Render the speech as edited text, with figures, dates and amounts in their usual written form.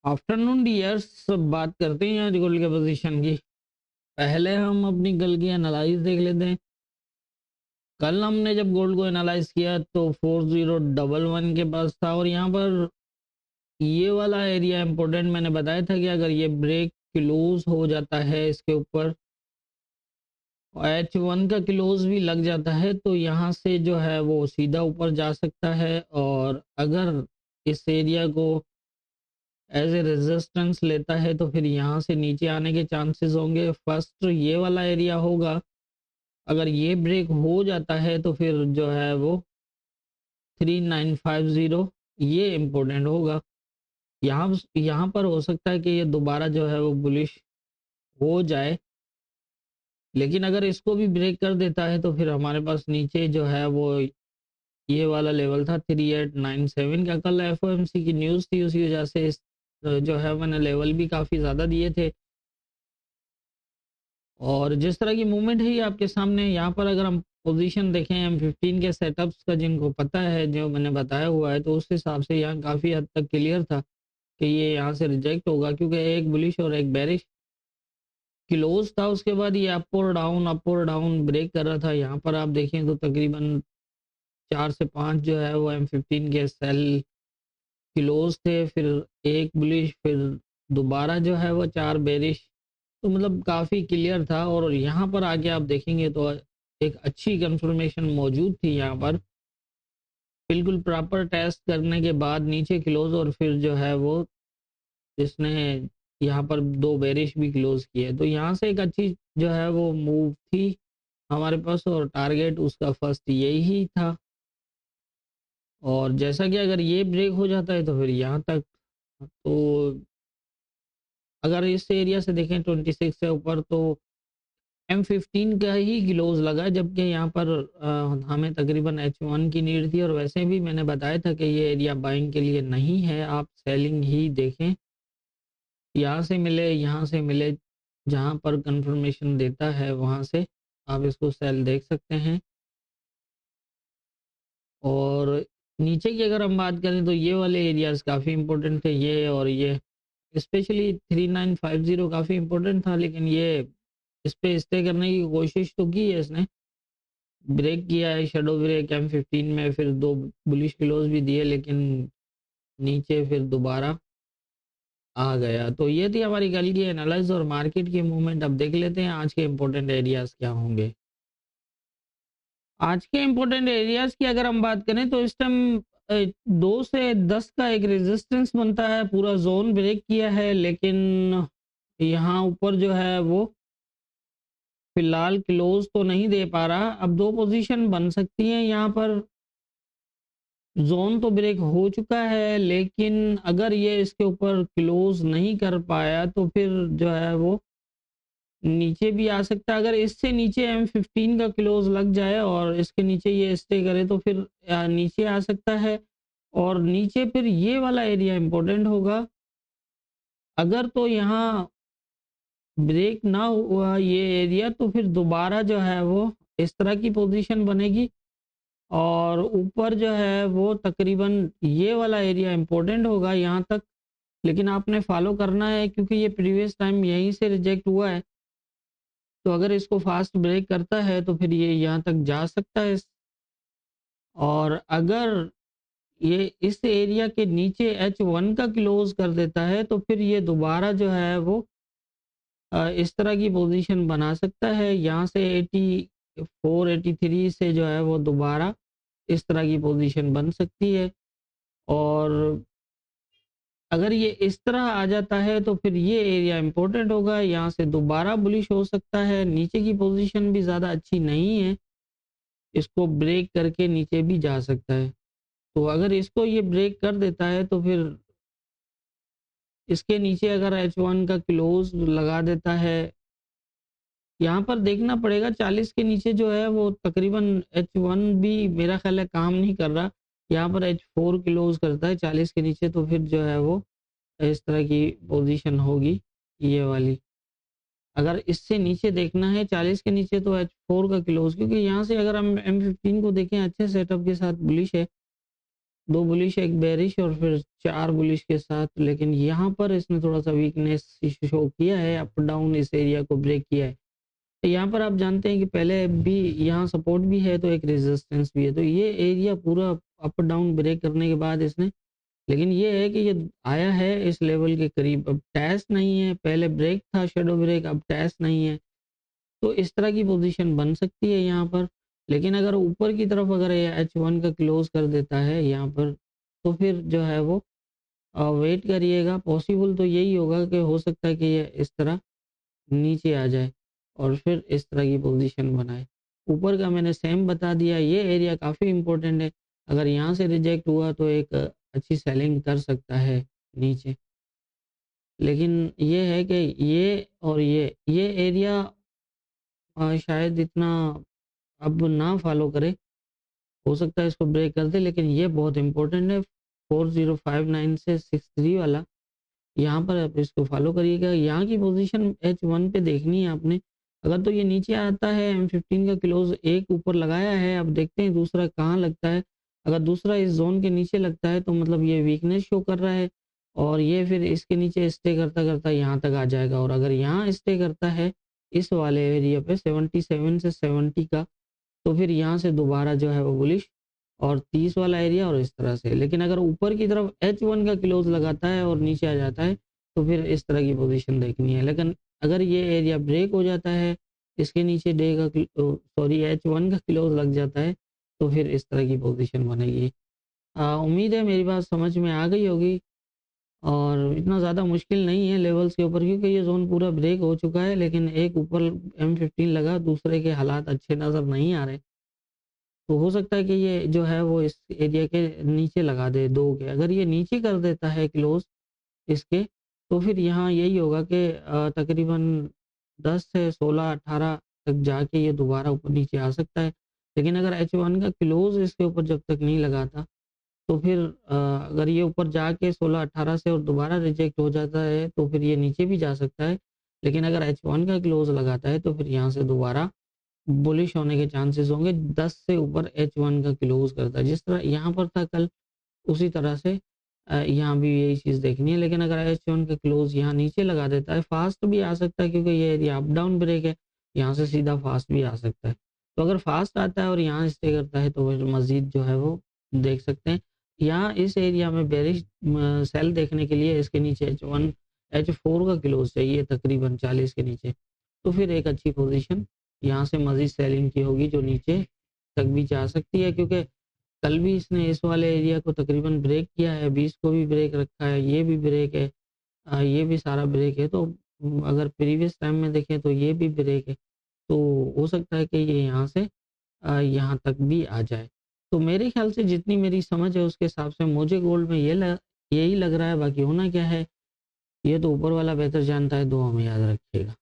Afternoon dears, बात करते हैं आज गोल्ड के पोजीशन की। पहले हम अपनी कल की एनालाइज देख लेते हैं। कल हमने जब गोल्ड को एनालाइज किया तो 4011 के पास था और यहाँ पर ये वाला एरिया इंपॉर्टेंट मैंने बताया था कि अगर ये ब्रेक क्लोज हो जाता है इसके ऊपर, H1 का क्लोज भी लग जाता है तो यहाँ से जो है वो सीधा ऊपर जा सकता है। और अगर इस एरिया को एज ए रेजिस्टेंस लेता है तो फिर यहाँ से नीचे आने के चांसेस होंगे। फर्स्ट ये वाला एरिया होगा, अगर ये ब्रेक हो जाता है तो फिर जो है वो 3950 ये इम्पोर्टेंट होगा। यहाँ यहाँ पर हो सकता है कि ये दोबारा जो है वो बुलिश हो जाए, लेकिन अगर इसको भी ब्रेक कर देता है तो फिर हमारे पास नीचे जो है वो ये वाला लेवल था 3897 का। कल एफओएमसी की न्यूज़ थी, उसी वजह से जो है मैंने लेवल भी काफ़ी ज़्यादा दिए थे। और जिस तरह की मूवमेंट है ये आपके सामने, यहाँ पर अगर हम पोजीशन देखें M15 के सेटअप्स का, जिनको पता है जो मैंने बताया हुआ है, तो उस हिसाब से यहाँ काफ़ी हद तक क्लियर था कि ये यहाँ से रिजेक्ट होगा, क्योंकि एक बुलिश और एक बेरिश क्लोज था। उसके बाद ये अप और डाउन ब्रेक कर रहा था। यहाँ पर आप देखें तो तकरीबन 4 से 5 जो है वो M15 के सेल क्लोज थे, फिर एक बुलिश, फिर दोबारा जो है वो 4 बेरिश। तो मतलब काफ़ी क्लियर था और यहाँ पर आके आप देखेंगे तो एक अच्छी कंफर्मेशन मौजूद थी यहाँ पर। बिल्कुल प्रॉपर टेस्ट करने के बाद नीचे क्लोज, और फिर जो है वो इसने यहाँ पर 2 बेरिश भी क्लोज किए। तो यहाँ से एक अच्छी जो है वो मूव थी हमारे पास और टारगेट उसका फर्स्ट यही था। और जैसा कि अगर ये ब्रेक हो जाता है तो फिर यहाँ तक, तो अगर इस एरिया से देखें 26 से ऊपर तो M15 का ही क्लोज लगा, जबकि यहाँ पर हमें तकरीबन H1 की नीड थी। और वैसे भी मैंने बताया था कि ये एरिया बाइंग के लिए नहीं है, आप सेलिंग ही देखें। यहाँ से मिले, यहाँ से मिले, जहाँ पर कंफर्मेशन देता है वहाँ से आप इसको सेल देख सकते हैं। और नीचे की अगर हम बात करें तो ये वाले एरियाज काफ़ी इंपॉर्टेंट थे, ये और ये स्पेशली 3950 काफ़ी इंपॉर्टेंट था, लेकिन ये इस पे स्टे करने की कोशिश तो की है इसने, ब्रेक किया है शैडो ब्रेक M15 में, फिर 2 बुलिश क्लोज भी दिए, लेकिन नीचे फिर दोबारा आ गया। तो ये थी हमारी कल की एनालिसिस और मार्केट की मूवमेंट। अब देख लेते हैं आज के इंपॉर्टेंट एरियाज क्या होंगे। आज के इंपॉर्टेंट एरियाज की अगर हम बात करें तो इस टाइम 2 से 10 का एक रेजिस्टेंस बनता है, पूरा जोन ब्रेक किया है, लेकिन यहाँ ऊपर जो है वो फिलहाल क्लोज तो नहीं दे पा रहा। अब 2 पोजीशन बन सकती हैं यहाँ पर। जोन तो ब्रेक हो चुका है, लेकिन अगर ये इसके ऊपर क्लोज नहीं कर पाया तो फिर जो है वो नीचे भी आ सकता है। अगर इससे नीचे M15 का क्लोज लग जाए और इसके नीचे ये स्टे करे तो फिर नीचे आ सकता है। और नीचे फिर ये वाला एरिया इंपॉर्टेंट होगा। अगर तो यहाँ ब्रेक ना हुआ ये एरिया तो फिर दोबारा जो है वो इस तरह की पोजीशन बनेगी और ऊपर जो है वो तकरीबन ये वाला एरिया इंपॉर्टेंट होगा यहाँ तक। लेकिन आपने फॉलो करना है, क्योंकि ये प्रीवियस टाइम यहीं से रिजेक्ट हुआ है। तो अगर इसको फास्ट ब्रेक करता है तो फिर ये यहाँ तक जा सकता है। और अगर ये इस एरिया के नीचे H1 का क्लोज कर देता है तो फिर ये दोबारा जो है वो इस तरह की पोजीशन बना सकता है। यहाँ से 84 83 से जो है वो दोबारा इस तरह की पोजीशन बन सकती है। और अगर ये इस तरह आ जाता है तो फिर ये एरिया इंपॉर्टेंट होगा, यहाँ से दोबारा बुलिश हो सकता है। नीचे की पोजीशन भी ज़्यादा अच्छी नहीं है, इसको ब्रेक करके नीचे भी जा सकता है। तो अगर इसको ये ब्रेक कर देता है तो फिर इसके नीचे अगर H1 का क्लोज लगा देता है, यहाँ पर देखना पड़ेगा 40 के नीचे जो है वो तकरीबन H1 भी मेरा ख्याल है काम नहीं कर रहा। यहाँ पर H4 क्लोज करता है 40 के नीचे तो फिर जो है वो इस तरह की पोजीशन होगी ये वाली। अगर इससे नीचे देखना है 40 के नीचे तो H4 का क्लोज, क्योंकि यहाँ से अगर हम M15 को देखें अच्छे सेटअप के साथ बुलिश है, 2 बुलिश, 1 बेयरिश और फिर 4 बुलिश के साथ, लेकिन यहाँ पर इसने थोड़ा-सा वीकनेस शो किया है, अप डाउन इस एरिया को ब्रेक किया है। तो यहाँ पर आप जानते हैं कि पहले भी यहाँ सपोर्ट भी है तो एक रेजिस्टेंस भी है, तो ये एरिया पूरा अप डाउन ब्रेक करने के बाद इसने, लेकिन ये है कि ये आया है इस लेवल के करीब, अब टेस्ट नहीं है, पहले ब्रेक था शैडो ब्रेक, अब टेस्ट नहीं है। तो इस तरह की पोजीशन बन सकती है यहाँ पर, लेकिन अगर ऊपर की तरफ अगर ये H1 का क्लोज कर देता है यहाँ पर, तो फिर जो है वो वेट करिएगा, पॉसिबल तो यही होगा कि हो सकता है कि ये इस तरह नीचे आ जाए और फिर इस तरह की पोजीशन बनाए। ऊपर का मैंने सेम बता दिया, ये एरिया काफ़ी इम्पोर्टेंट है, अगर यहाँ से रिजेक्ट हुआ तो एक अच्छी सेलिंग कर सकता है नीचे। लेकिन ये है कि ये और ये एरिया शायद इतना अब ना फॉलो करे, हो सकता है इसको ब्रेक कर दे, लेकिन ये बहुत इम्पोर्टेंट है 4059 से 63 वाला, यहाँ पर आप इसको फॉलो करिएगा। यहाँ की पोजीशन H1 पे देखनी है आपने, अगर तो ये नीचे आता है M15 का क्लोज एक ऊपर लगाया है, अब देखते हैं दूसरा कहाँ लगता है। अगर दूसरा इस जोन के नीचे लगता है तो मतलब ये वीकनेस शो कर रहा है और ये फिर इसके नीचे स्टे करता करता यहाँ तक आ जाएगा, और अगर यहाँ स्टे करता है इस वाले एरिया पे 77 से 70 का, तो फिर यहाँ से दोबारा जो है वो बुलिश और 30 वाला एरिया और इस तरह से। लेकिन अगर ऊपर की तरफ H1 का क्लोज लगाता है और नीचे आ जाता है तो फिर इस तरह की पोजीशन देखनी है। लेकिन अगर ये एरिया ब्रेक हो जाता है, इसके नीचे डे का सॉरी H1 का क्लोज लग जाता है, तो फिर इस तरह की पोजीशन बनेगी। उम्मीद है मेरी बात समझ में आ गई होगी और इतना ज़्यादा मुश्किल नहीं है लेवल्स के ऊपर, क्योंकि ये जोन पूरा ब्रेक हो चुका है, लेकिन एक ऊपर M15 लगा, दूसरे के हालात अच्छे नज़र नहीं आ रहे। तो हो सकता है कि ये जो है वो इस एरिया के नीचे लगा दे 2 के, अगर ये नीचे कर देता है क्लोज़ इसके, तो फिर यहाँ यही होगा कि तकरीबन 10 से 16-18 तक जाके ये दोबारा ऊपर-नीचे आ सकता है। लेकिन अगर H1 का क्लोज़ इसके ऊपर जब तक नहीं लगाता, तो फिर अगर ये ऊपर जाके 16-18 से और दोबारा रिजेक्ट हो जाता है, तो फिर ये नीचे भी जा सकता है। लेकिन अगर H1 का क्लोज़ लगाता है, तो फिर यहाँ से दोबारा बुलिश होने के चांसेस होंगे, 10 से ऊपर H1 का क्लोज़ करता है। जिस तरह यहाँ पर था कल, उसी तरह से यहाँ भी यही चीज़ देखनी है। लेकिन अगर H1 का क्लोज़ यहाँ नीचे लगा देता है, फ़ास्ट भी आ सकता है क्योंकि ये एरिया अप डाउन ब्रेक है, यहाँ से सीधा फ़ास्ट भी आ सकता है। तो अगर फ़ास्ट आता है और यहाँ स्टे करता है, तो फिर मज़ीद जो है वो देख सकते हैं। यहाँ इस एरिया में बेयरिश सेल देखने के लिए इसके नीचे H1 H4 का क्लोज़ चाहिए तकरीबन 40 के नीचे। तो फिर एक अच्छी पोज़ीशन यहाँ से मज़ीद सेलिंग की होगी जो नीचे तक भी जा सकती है, क्योंकि कल भी इसने इस वाले एरिया को तकरीबन ब्रेक किया है, 20 को भी ब्रेक रखा है, ये भी ब्रेक है, ये भी सारा ब्रेक है। तो अगर प्रीवियस टाइम में देखें तो ये भी ब्रेक है, तो हो सकता है कि ये यहाँ से यहाँ तक भी आ जाए। तो मेरे ख्याल से जितनी मेरी समझ है उसके हिसाब से मुझे गोल्ड में यही लग रहा है, बाकी होना क्या है ये तो ऊपर वाला बेहतर जानता है, दुआ में याद रखिएगा।